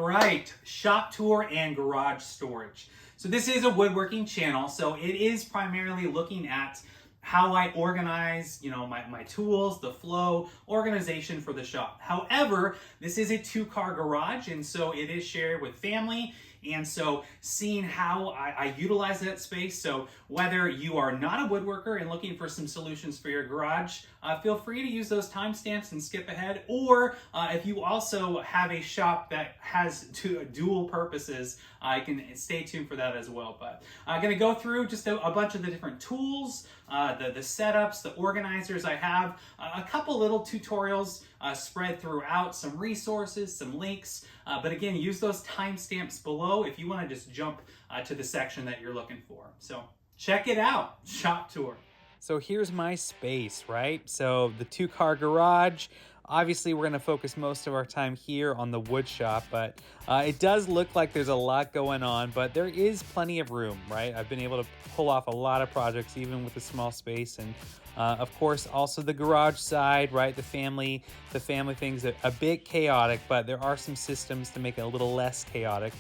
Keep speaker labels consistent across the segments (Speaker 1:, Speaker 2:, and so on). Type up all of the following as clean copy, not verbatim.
Speaker 1: right, shop tour and garage storage. So this is a woodworking channel, so it is primarily looking at how I organize, my tools, the flow, organization for the shop. However, this is a two-car garage, and so it is shared with family. And so seeing how I utilize that space, so whether you are not a woodworker and looking for some solutions for your garage, feel free to use those timestamps and skip ahead. Or if you also have a shop that has dual purposes, you can stay tuned for that as well. But I'm going to go through just a bunch of the different tools, the setups, the organizers I have, a couple little tutorials spread throughout, some resources, some links. But again, use those timestamps below if you want to just jump to the section that you're looking for. So check it out, shop tour. So here's my space, right? So the two-car garage. Obviously, we're going to focus most of our time here on the wood shop, but it does look like there's a lot going on, but there is plenty of room, right? I've been able to pull off a lot of projects, even with a small space, and of course, also the garage side, right? The family things are a bit chaotic, but there are some systems to make it a little less chaotic.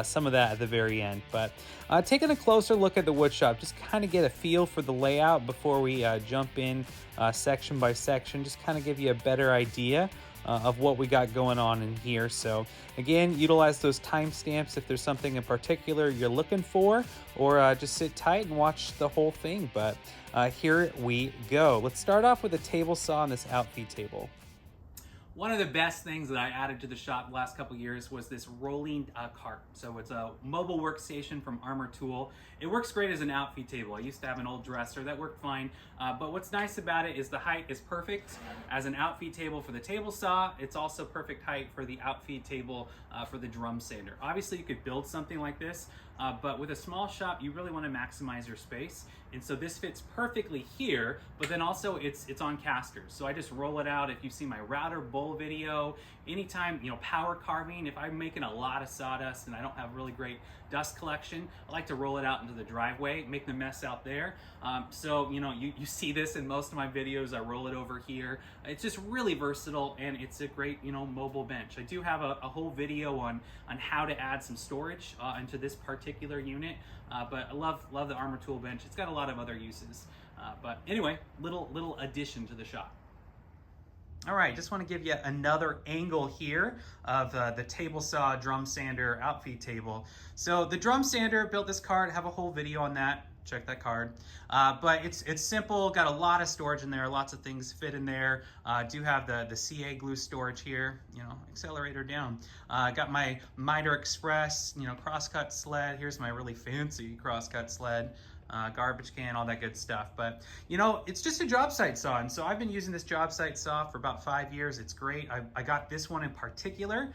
Speaker 1: Some of that at the very end, but taking a closer look at the wood shop, just kind of get a feel for the layout before we jump in section by section, just kind of give you a better idea of what we got going on in here. So again, utilize those timestamps if there's something in particular you're looking for, or just sit tight and watch the whole thing. But here we go. Let's start off with a table saw on this Outfeed table. One of the best things that I added to the shop the last couple years was this rolling cart. So it's a mobile workstation from Armor Tool. It works great as an Outfeed table. I used to have an old dresser that worked fine, but what's nice about it is the height is perfect as an Outfeed table for the table saw. It's also perfect height for the Outfeed table for the drum sander. Obviously, you could build something like this, but with a small shop, you really want to maximize your space. And so this fits perfectly here, but then also it's on casters. So I just roll it out. If you see my router bowl video, anytime, power carving, if I'm making a lot of sawdust and I don't have really great dust collection, I like to roll it out into the driveway, make the mess out there. So, you see this in most of my videos. I roll it over here. It's just really versatile, and it's a great, mobile bench. I do have a whole video on how to add some storage into this particular unit, but I love the Armor Tool bench. It's got a lot of other uses. But anyway, little addition to the shop. All right, just want to give you another angle here of the table saw drum sander Outfeed table. So the drum sander, built this card, have a whole video on that. Check that card. But it's simple, got a lot of storage in there, lots of things fit in there. Do have the CA glue storage here, accelerator down. Got my Miter Express, crosscut sled. Here's my really fancy crosscut sled. Garbage can, all that good stuff. But it's just a job site saw, and so I've been using this job site saw for about 5 years. It's great. I got this one in particular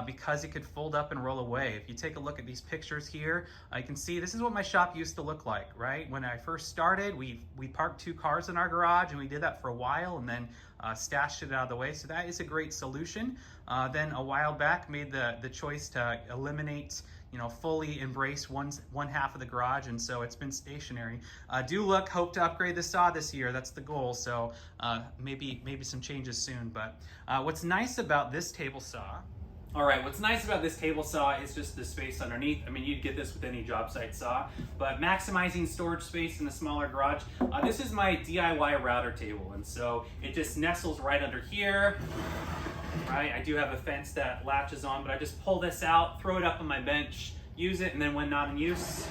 Speaker 1: because it could fold up and roll away. If you take a look at these pictures here, you can see this is what my shop used to look like, right? When I first started, we parked 2 cars in our garage, and we did that for a while, and then stashed it out of the way. So that is a great solution. Then a while back, made the choice to eliminate, fully embrace one half of the garage, and so it's been stationary. Hope to upgrade the saw this year. That's the goal. So maybe some changes soon. But what's nice about this table saw? All right, what's nice about this table saw is just the space underneath. I mean, you'd get this with any job site saw, but maximizing storage space in a smaller garage. This is my DIY router table, and so it just nestles right under here. Right, I do have a fence that latches on, but I just pull this out, throw it up on my bench, use it, and then when not in use,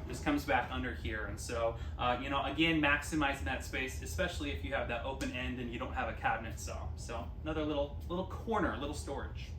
Speaker 1: just comes back under here. And so, again, maximizing that space, especially if you have that open end and you don't have a cabinet saw. So another little corner, little storage.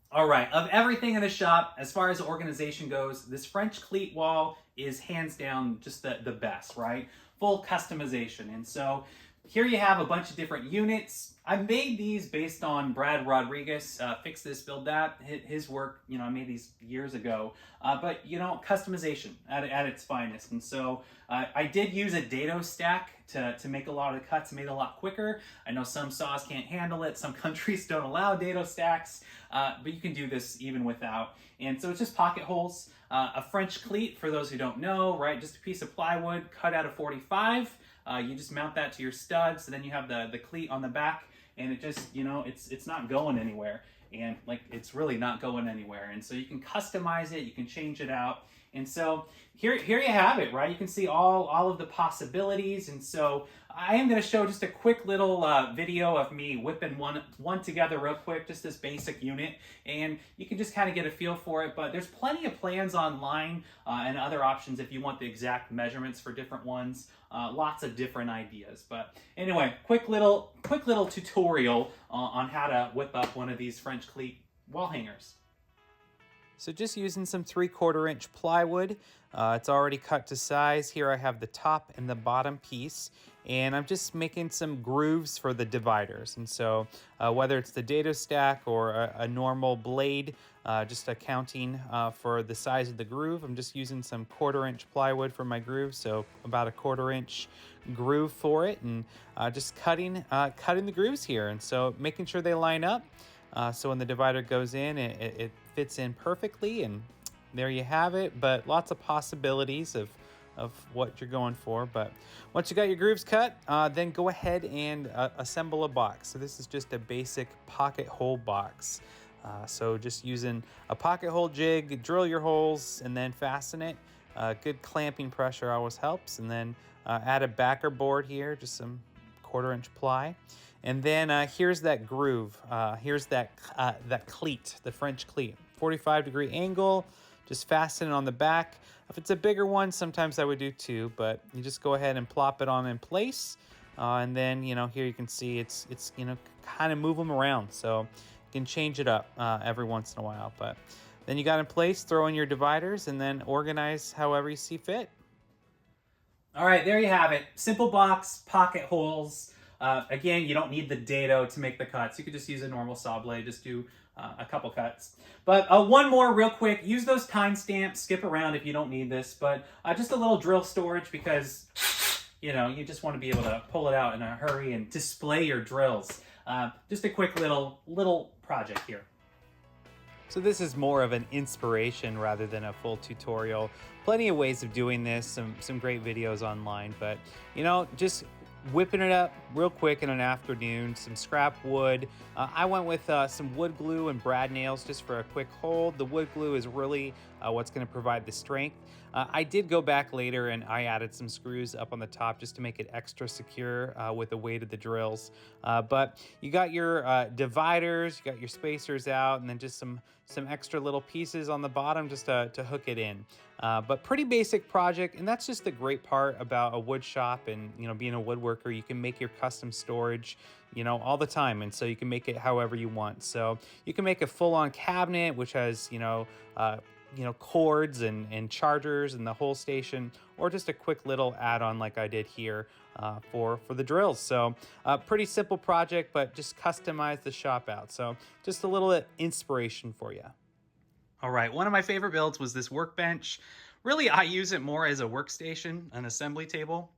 Speaker 1: All right, of everything in the shop, as far as organization goes, this French cleat wall is hands down just the best, right? Full customization. And so here you have a bunch of different units. I made these based on Brad Rodriguez, Fix This, Build That, his work. I made these years ago, but customization at its finest. And so I did use a dado stack to make a lot of the cuts, made it a lot quicker. I know some saws can't handle it. Some countries don't allow dado stacks, but you can do this even without. And so it's just pocket holes, a French cleat, for those who don't know, right? Just a piece of plywood cut out of 45. You just mount that to your studs, so then you have the cleat on the back, and it just, it's not going anywhere. and like it's really not going anywhere. And so you can customize it, you can change it out. And so here you have it, right? You can see all of the possibilities. And so I am going to show just a quick little video of me whipping one together real quick, just this basic unit. And you can just kind of get a feel for it. But there's plenty of plans online and other options if you want the exact measurements for different ones. Lots of different ideas. But anyway, quick little tutorial on how to whip up one of these French cleat wall hangers. So just using some 3/4 inch plywood. It's already cut to size. Here I have the top and the bottom piece, and I'm just making some grooves for the dividers. And so whether it's the dado stack or a normal blade, just accounting for the size of the groove, I'm just using some 1/4 inch plywood for my groove, so about a 1/4 inch groove for it, and just cutting the grooves here. And so making sure they line up. So when the divider goes in, it fits in perfectly, and there you have it. But lots of possibilities of what you're going for. But once you got your grooves cut, then go ahead and assemble a box. So this is just a basic pocket hole box. So just using a pocket hole jig, drill your holes and then fasten it. Good clamping pressure always helps. And then add a backer board here, just some 1/4 inch ply. And then here's that groove. Here's that cleat, the French cleat. 45-degree angle, just fasten it on the back. If it's a bigger one, sometimes I would do 2, but you just go ahead and plop it on in place. And then, here you can see it's kind of move them around. So you can change it up every once in a while. But then you got in place, throw in your dividers, and then organize however you see fit. All right, there you have it. Simple box, pocket holes. Again, you don't need the dado to make the cuts. You could just use a normal saw blade, just do a couple cuts. But one more real quick, use those timestamps, skip around if you don't need this, but just a little drill storage because, you just want to be able to pull it out in a hurry and display your drills. Just a quick little project here. So this is more of an inspiration rather than a full tutorial. Plenty of ways of doing this, some great videos online, but just whipping it up real quick in an afternoon, some scrap wood. I went with some wood glue and brad nails just for a quick hold. The wood glue is really what's going to provide the strength. I did go back later and I added some screws up on the top just to make it extra secure with the weight of the drills. But you got your dividers, you got your spacers out, and then just some extra little pieces on the bottom just to hook it in. But pretty basic project, and that's just the great part about a wood shop and being a woodworker. You can make your custom storage all the time, and so you can make it however you want. So you can make a full-on cabinet which has cords and chargers and the whole station, or just a quick little add-on like I did here for the drills. So pretty simple project, but just customize the shop out. So just a little inspiration for you. All right, one of my favorite builds was this workbench. Really, I use it more as a workstation, an assembly table.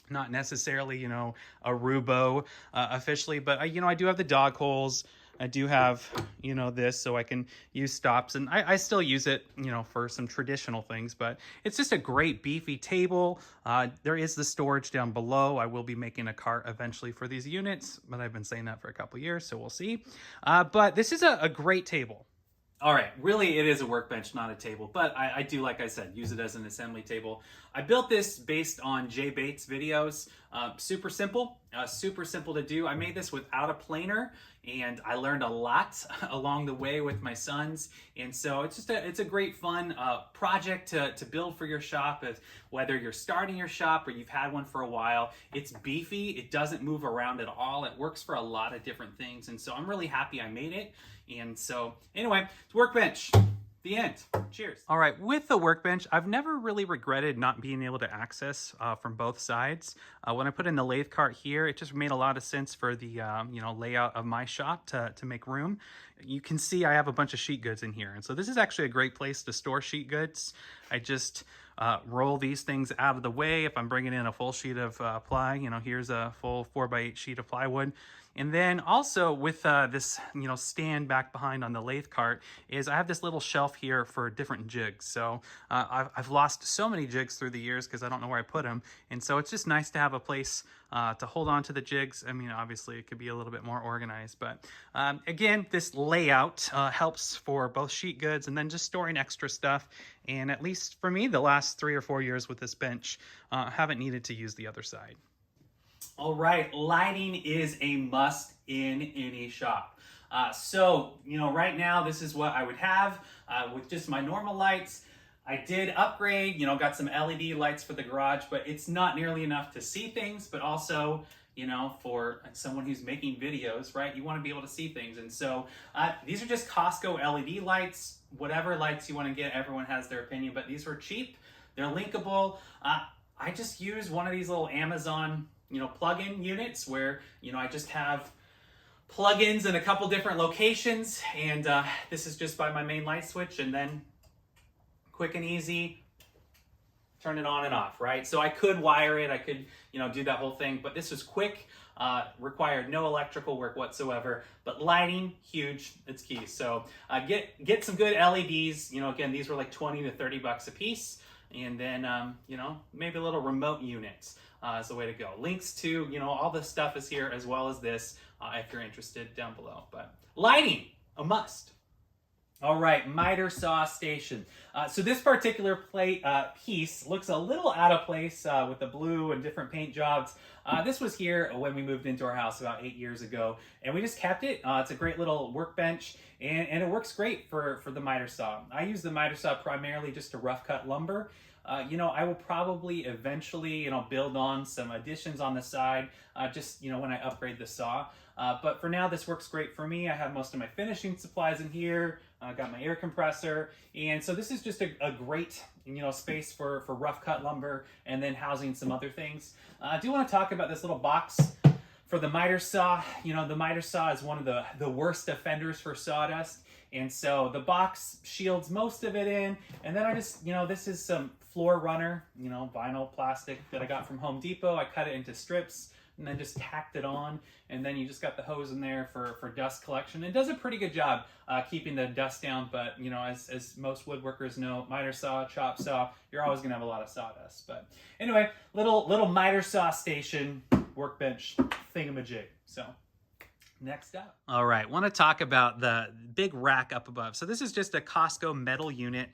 Speaker 1: Not necessarily, a Rubo officially, but I do have the dog holes. I do have, this, so I can use stops, and I still use it, for some traditional things, but it's just a great beefy table. There is the storage down below. I will be making a cart eventually for these units, but I've been saying that for a couple years, so we'll see. But this is a great table. All right, really it is a workbench, not a table, but I do, like I said, use it as an assembly table. I built this based on Jay Bates' videos. Super simple to do. I made this without a planer, and I learned a lot along the way with my sons. And so it's a great fun project to build for your shop, whether you're starting your shop or you've had one for a while. It's beefy, it doesn't move around at all. It works for a lot of different things, and so I'm really happy I made it. And so anyway, it's Workbench. The end. Cheers. All right, with the Workbench, I've never really regretted not being able to access from both sides. When I put in the Lathe Cart here, it just made a lot of sense for the layout of my shop to make room. You can see I have a bunch of sheet goods in here, and so this is actually a great place to store sheet goods. I just roll these things out of the way. If I'm bringing in a full sheet of ply, here's a full 4x8 sheet of plywood. And then also with this, stand back behind on the lathe cart is I have this little shelf here for different jigs. So I've lost so many jigs through the years because I don't know where I put them. And so it's just nice to have a place to hold on to the jigs. I mean, obviously it could be a little bit more organized, but again, this layout helps for both sheet goods and then just storing extra stuff. And at least for me, the last 3 or 4 years with this bench, haven't needed to use the other side. All right, lighting is a must in any shop. So, right now this is what I would have with just my normal lights. I did upgrade, got some LED lights for the garage, but it's not nearly enough to see things, but also, for someone who's making videos, right, you want to be able to see things. And so these are just Costco LED lights, whatever lights you want to get, everyone has their opinion, but these were cheap, they're linkable. I just use one of these little Amazon plug-in units where, I just have plugins in a couple different locations, and this is just by my main light switch, and then quick and easy, turn it on and off, right? So I could wire it, I could, do that whole thing, but this was quick, required no electrical work whatsoever, but lighting, huge, it's key. So get some good LEDs, again, these were like 20 to 30 bucks a piece, and then, maybe a little remote unit. Is the way to go. Links to, all this stuff is here as well as this if you're interested down below. But lighting, a must. All right, miter saw station. So this particular piece looks a little out of place with the blue and different paint jobs. This was here when we moved into our house about 8 years ago, and we just kept it. It's a great little workbench, and it works great for the miter saw. I use the miter saw primarily just to rough cut lumber. I will probably eventually, build on some additions on the side, just, when I upgrade the saw. But for now, this works great for me. I have most of my finishing supplies in here. I got my air compressor. And so this is just a great, space for rough cut lumber and then housing some other things. I do want to talk about this little box for the miter saw. The miter saw is one of the worst offenders for sawdust. And so the box shields most of it in. And then I just, this is some floor runner, vinyl plastic that I got from Home Depot. I cut it into strips and then just tacked it on. And then you just got the hose in there for dust collection. It does a pretty good job keeping the dust down. But, as most woodworkers know, miter saw, chop saw, you're always gonna have a lot of sawdust. But anyway, little miter saw station, workbench thingamajig. So next up. All right, want to talk about the big rack up above. So this is just a Costco metal unit,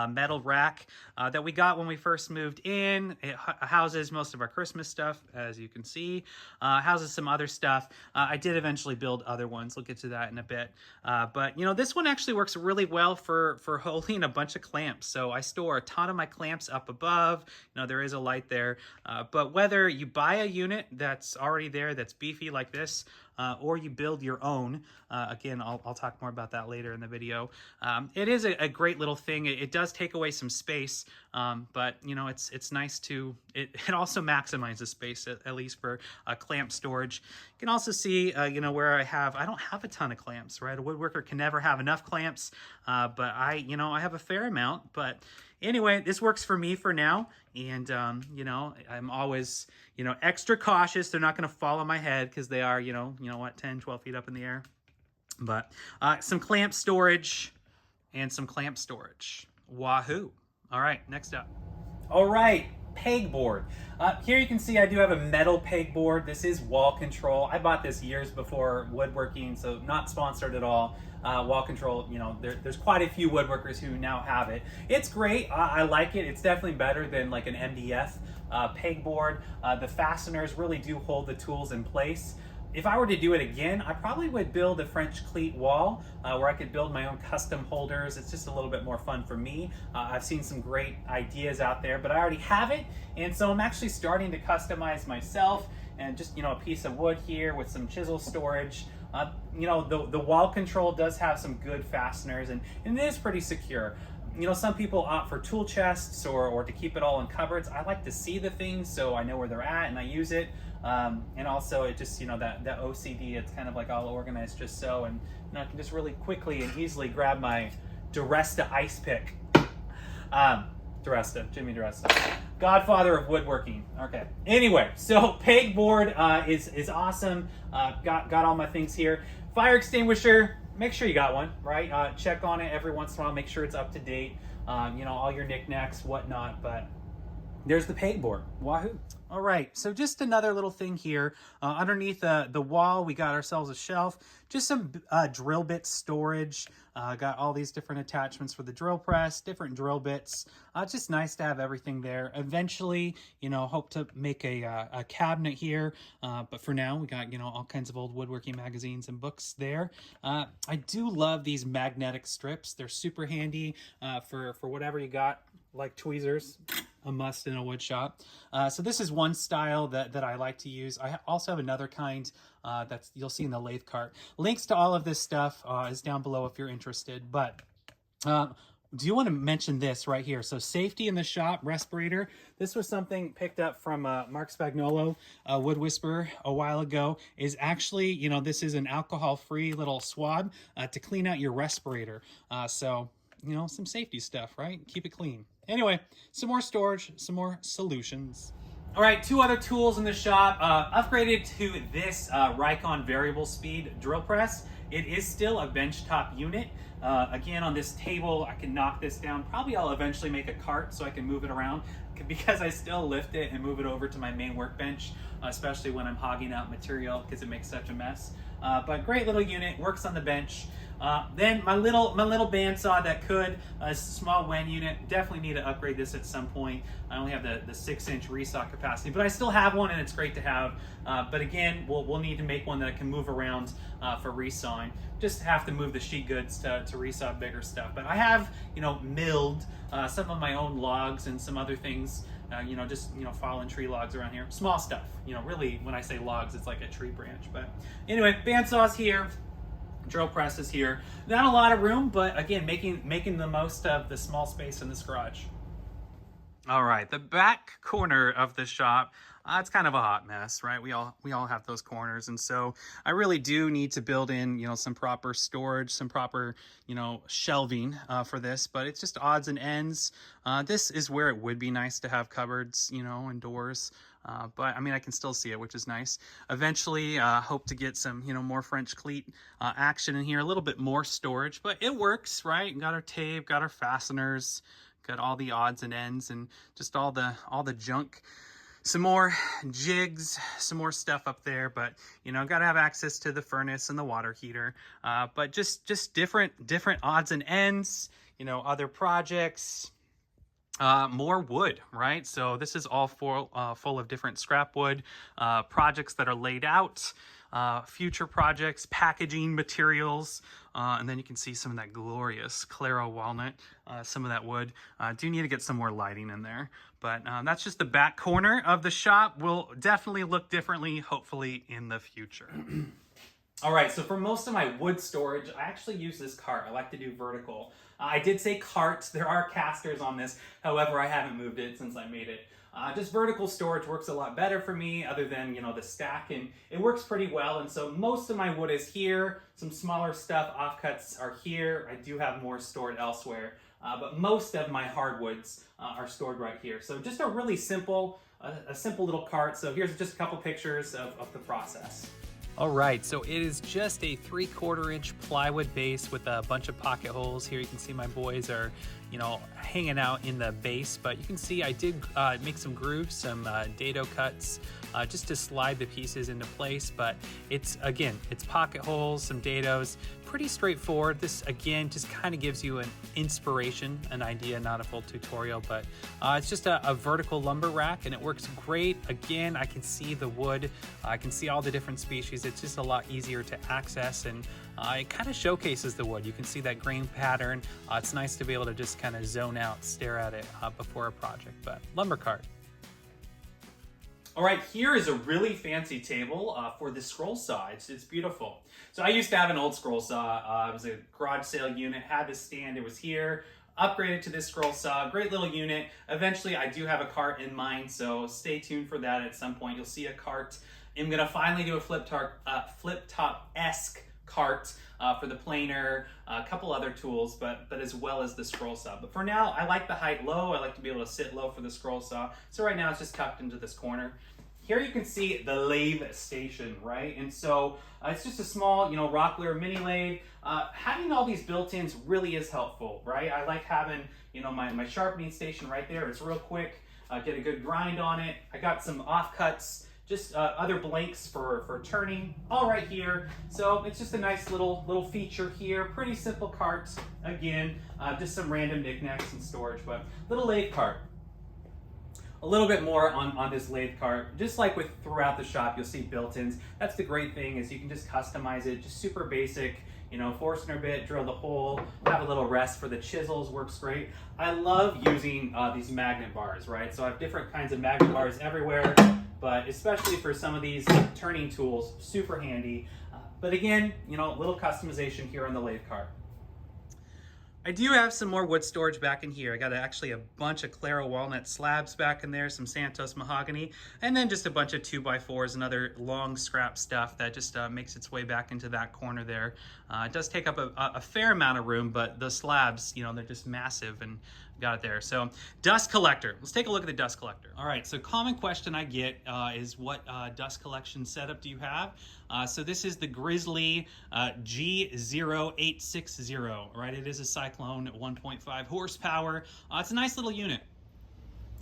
Speaker 1: metal rack that we got when we first moved in. It houses most of our Christmas stuff, as you can see. Houses some other stuff. I did eventually build other ones. We'll get to that in a bit. But this one actually works really well for holding a bunch of clamps. So I store a ton of my clamps up above. There is a light there. But whether you buy a unit that's already there, that's beefy like this, or you build your own. Again, I'll talk more about that later in the video. It is a great little thing. It does take away some space, but it's nice to, it also maximizes space, at least for clamp storage. You can also see, where I don't have a ton of clamps, right? A woodworker can never have enough clamps, but I have a fair amount. But anyway, this works for me for now. And, I'm always, extra cautious. They're not going to fall on my head because they are, 10, 12 feet up in the air. But some clamp storage and some clamp storage. Wahoo. All right, next up. All right, pegboard. Here you can see I do have a metal pegboard. This is wall control. I bought this years before woodworking, so not sponsored at all. Wall control, there's quite a few woodworkers who now have it. It's great. I like it. It's definitely better than like an MDF pegboard. The fasteners really do hold the tools in place. If I were to do it again, I probably would build a French cleat wall where I could build my own custom holders. It's just a little bit more fun for me. I've seen some great ideas out there, but I already have it. And so I'm actually starting to customize myself, and just, a piece of wood here with some chisel storage. The wall control does have some good fasteners, and it is pretty secure. Some people opt for tool chests or to keep it all in cupboards. I like to see the things so I know where they're at and I use it. And also it just, that OCD, it's kind of like all organized just so, and I can just really quickly and easily grab my Duresta ice pick. Jimmy Duresta. Godfather of woodworking. Okay. Anyway, so pegboard is awesome. Got all my things here. Fire extinguisher. Make sure you got one, right? Check on it every once in a while. Make sure it's up to date. You know, all your knickknacks, whatnot. But there's the pegboard. Wahoo! All right. So just another little thing here. Underneath the wall, we got ourselves a shelf. Just some drill bit storage. Got all these different attachments for the drill press, different drill bits. It's just nice to have everything there. Eventually, you know, hope to make a cabinet here. But for now, we got, you know, all kinds of old woodworking magazines and books there. I do love these magnetic strips. They're super handy for whatever you got, like tweezers. A must in a wood shop. So this is one style that I like to use. I also have another kind that's you'll see in the Lathe Cart. Links to all of this stuff is down below if you're interested. But do you want to mention this right here? So safety in the shop, respirator. This was something picked up from Mark Spagnolo, Wood Whisperer, a while ago. Is actually, you know, this is an alcohol-free little swab to clean out your respirator. So, you know, some safety stuff, right? Keep it clean. Anyway, some more storage, some more solutions. All right, two other tools in the shop. Upgraded to this Rikon variable speed drill press. It is still a benchtop unit. Again, on this table, I can knock this down. Probably I'll eventually make a cart so I can move it around because I still lift it and move it over to my main workbench, especially when I'm hogging out material because it makes such a mess. But great little unit, works on the bench. Then my little bandsaw that could, a small WEN unit, definitely need to upgrade this at some point. I only have the 6-inch resaw capacity, but I still have one and it's great to have. But again, we'll need to make one that can move around for resawing. Just have to move the sheet goods to resaw bigger stuff. But I have, you know, milled some of my own logs and some other things, you know, just, you know, fallen tree logs around here. Small stuff, you know, really when I say logs, it's like a tree branch. But anyway, bandsaw's here. Drill press is here. Not a lot of room, but again, making the most of the small space in this garage. All right, the back corner of the shop, it's kind of a hot mess, right? We all have those corners, and so I really do need to build in, you know, some proper storage, some proper, you know, shelving for this. But it's just odds and ends. This is where it would be nice to have cupboards, you know, and doors. But I mean, I can still see it, which is nice. Eventually, hope to get some, you know, more French cleat action in here, a little bit more storage, but it works, right? Got our tape, got our fasteners, got all the odds and ends, and just all the junk. Some more jigs, some more stuff up there, but you know, got to have access to the furnace and the water heater. But just different odds and ends. You know, other projects. More wood, right? So this is all full of different scrap wood projects that are laid out, future projects, packaging materials, and then you can see some of that glorious Claro walnut, some of that wood. Do need to get some more lighting in there, but that's just the back corner of the shop. Will definitely look differently, hopefully, in the future. All right, so for most of my wood storage, I actually use this cart. I like to do vertical. I did say cart. There are casters on this. However, I haven't moved it since I made it. Just vertical storage works a lot better for me, other than, you know, the stack, and it works pretty well. And so most of my wood is here. Some smaller stuff, offcuts are here. I do have more stored elsewhere, but most of my hardwoods are stored right here. So just a really simple, a simple little cart. So here's just a couple pictures of the process. All right, so it is just a 3/4 inch plywood base with a bunch of pocket holes. Here you can see my boys are, you know, hanging out in the base, but you can see I did make some grooves, some dado cuts, just to slide the pieces into place. But it's, again, it's pocket holes, some dados, pretty straightforward. This, again, just kind of gives you an inspiration, an idea, not a full tutorial, but it's just a vertical lumber rack, and it works great. Again, I can see the wood, I can see all the different species. It's just a lot easier to access, and it kind of showcases the wood. You can see that grain pattern. It's nice to be able to just kind of zone out, stare at it before a project. But lumber cart. All right, here is a really fancy table for the scroll saw. It's beautiful. So I used to have an old scroll saw. It was a garage sale unit, had this stand, it was here. Upgraded to this scroll saw, great little unit. Eventually I do have a cart in mind, so stay tuned for that at some point. You'll see a cart. I'm gonna finally do a flip top-esque cart for the planer, a couple other tools, but as well as the scroll saw. But for now, I like the height low. I like to be able to sit low for the scroll saw. So right now it's just tucked into this corner. Here you can see the lathe station, right? And so it's just a small, Rockler mini lathe. Having all these built-ins really is helpful, right? I like having, my sharpening station right there. It's real quick. Get a good grind on it. I got some offcuts, just other blanks for turning, all right here. So it's just a nice little feature here. Pretty simple cart. Again, just some random knickknacks and storage, but little lathe cart. A little bit more on this lathe cart. Just like with throughout the shop, you'll see built-ins. That's the great thing, is you can just customize it, just super basic. Forstner bit, drill the hole, have a little rest for the chisels, works great. I love using these magnet bars, right? So I have different kinds of magnet bars everywhere, but especially for some of these turning tools, super handy. But again, little customization here on the lathe cart. I do have some more wood storage back in here. I got actually a bunch of Claro walnut slabs back in there, some Santos mahogany, and then just a bunch of 2x4s and other long scrap stuff that just makes its way back into that corner there. It does take up a fair amount of room, but the slabs, they're just massive, and got it there. So dust collector, let's take a look at the dust collector. All right, so common question I get is what dust collection setup do you have? So this is the Grizzly G0860, right? It is a Cyclone 1.5 horsepower. It's a nice little unit.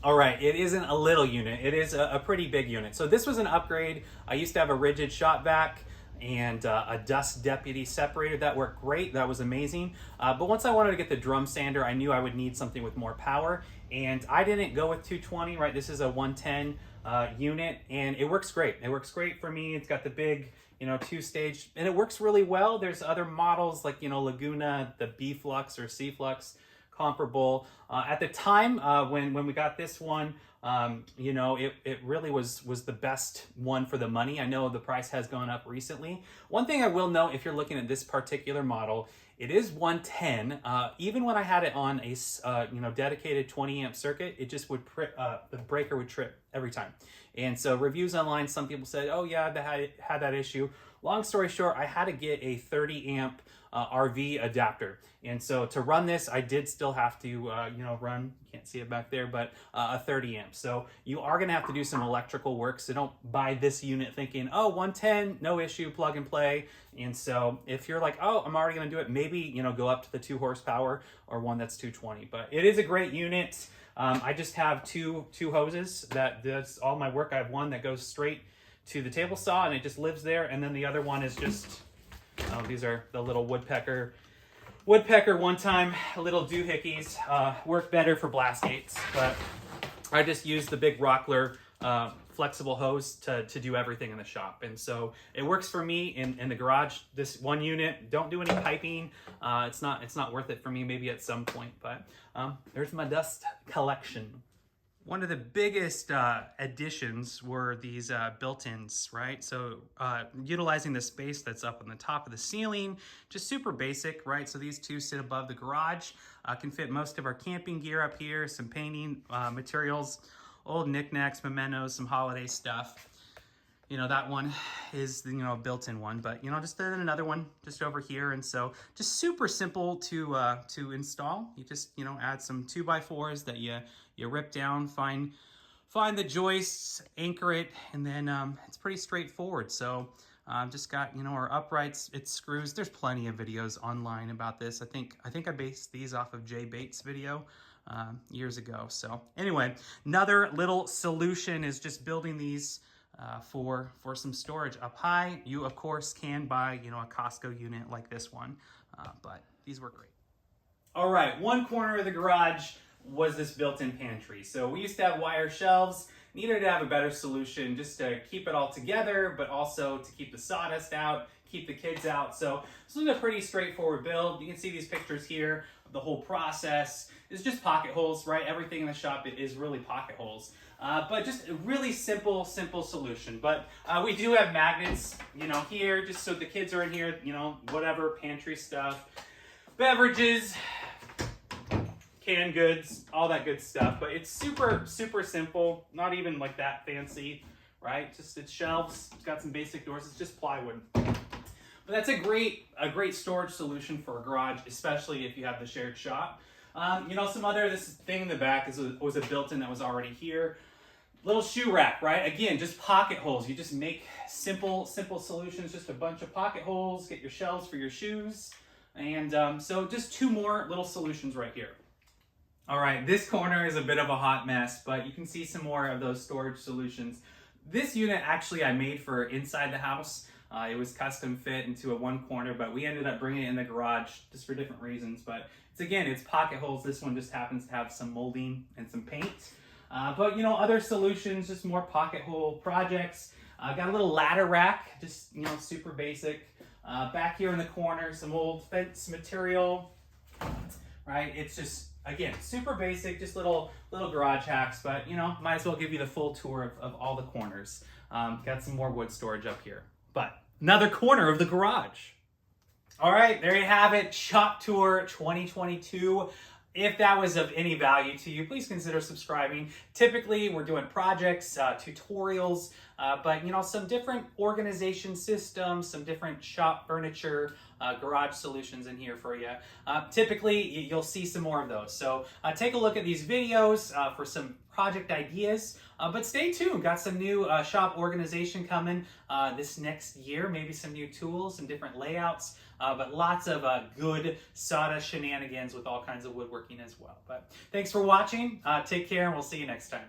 Speaker 1: All right, it isn't a little unit, it is a pretty big unit. So this was an upgrade. I used to have a rigid shop vac and a dust deputy separator. That worked great, that was amazing. But once I wanted to get the drum sander, I knew I would need something with more power, and I didn't go with 220, right? This is a 110 unit, and it works great. It works great for me. It's got the big, 2-stage, and it works really well. There's other models like, Laguna, the B Flux or C Flux comparable. At the time when we got this one, it really was the best one for the money. I know the price has gone up recently. One thing I will note, if you're looking at this particular model, it is 110. Even when I had it on a dedicated 20 amp circuit, it just would the breaker would trip every time. And so reviews online, some people said, oh yeah, I had that issue. Long story short, I had to get a 30 amp RV adapter. And so to run this, I did still have to, run, you can't see it back there, but a 30 amp. So you are gonna have to do some electrical work. So don't buy this unit thinking, oh, 110, no issue, plug and play. And so if you're like, oh, I'm already gonna do it, maybe, go up to the 2 horsepower or one that's 220. But it is a great unit. I just have two hoses that does all my work. I have one that goes straight to the table saw and it just lives there. And then the other one is just, these are the little woodpecker one time little doohickeys. Work better for blast gates, but I just use the big Rockler flexible hose to do everything in the shop. And so it works for me in the garage. This one unit, don't do any piping. It's not worth it for me, maybe at some point, but there's my dust collection. One of the biggest additions were these built-ins, right? So utilizing the space that's up on the top of the ceiling, just super basic, right? So these two sit above the garage, can fit most of our camping gear up here, some painting materials, old knickknacks, mementos, some holiday stuff. That one is a built-in one, but just then another one just over here. And so just super simple to install. You just add some 2x4s that you rip down, find the joists, anchor it, and then it's pretty straightforward. So just got our uprights, it screws. There's plenty of videos online about this. I think I based these off of Jay Bates' video years ago. So anyway, another little solution is just building these for some storage up high. You of course can buy a Costco unit like this one, but these work great. All right, one corner of the garage was this built-in pantry. So we used to have wire shelves, needed to have a better solution just to keep it all together, but also to keep the sawdust out, keep the kids out. So this is a pretty straightforward build. You can see these pictures here of the whole process. It's just pocket holes, right? Everything in the shop is really pocket holes. But just a really simple solution. But we do have magnets, here, just so the kids are in here, whatever, pantry stuff, beverages, canned goods, all that good stuff. But it's super simple, not even like that fancy, right? Just it's shelves, it's got some basic doors, it's just plywood. But that's a great storage solution for a garage, especially if you have the shared shop. You know, this thing in the back was a built-in that was already here. Little shoe rack, right? Again, just pocket holes. You just make simple solutions, just a bunch of pocket holes, get your shelves for your shoes. And so just 2 more little solutions right here. All right, this corner is a bit of a hot mess, but you can see some more of those storage solutions. This unit actually I made for inside the house. It was custom fit into a 1 corner, but we ended up bringing it in the garage just for different reasons. But it's pocket holes. This one just happens to have some molding and some paint. But you know, other solutions, just more pocket hole projects. Got a little ladder rack, just, you know, super basic. Back here in the corner, some old fence material, right? It's just, again, super basic, just little garage hacks, but you know, might as well give you the full tour of all the corners. Got some more wood storage up here, but another corner of the garage. All right, there you have it, Shop Tour 2022. If that was of any value to you, please consider subscribing. Typically, we're doing projects, tutorials, but you know, some different organization systems, some different shop furniture, garage solutions in here for you. Typically, you'll see some more of those. So take a look at these videos for some project ideas, but stay tuned. Got some new shop organization coming this next year, maybe some new tools, some different layouts, but lots of good sawdust shenanigans with all kinds of woodworking as well. But thanks for watching. Take care, and we'll see you next time.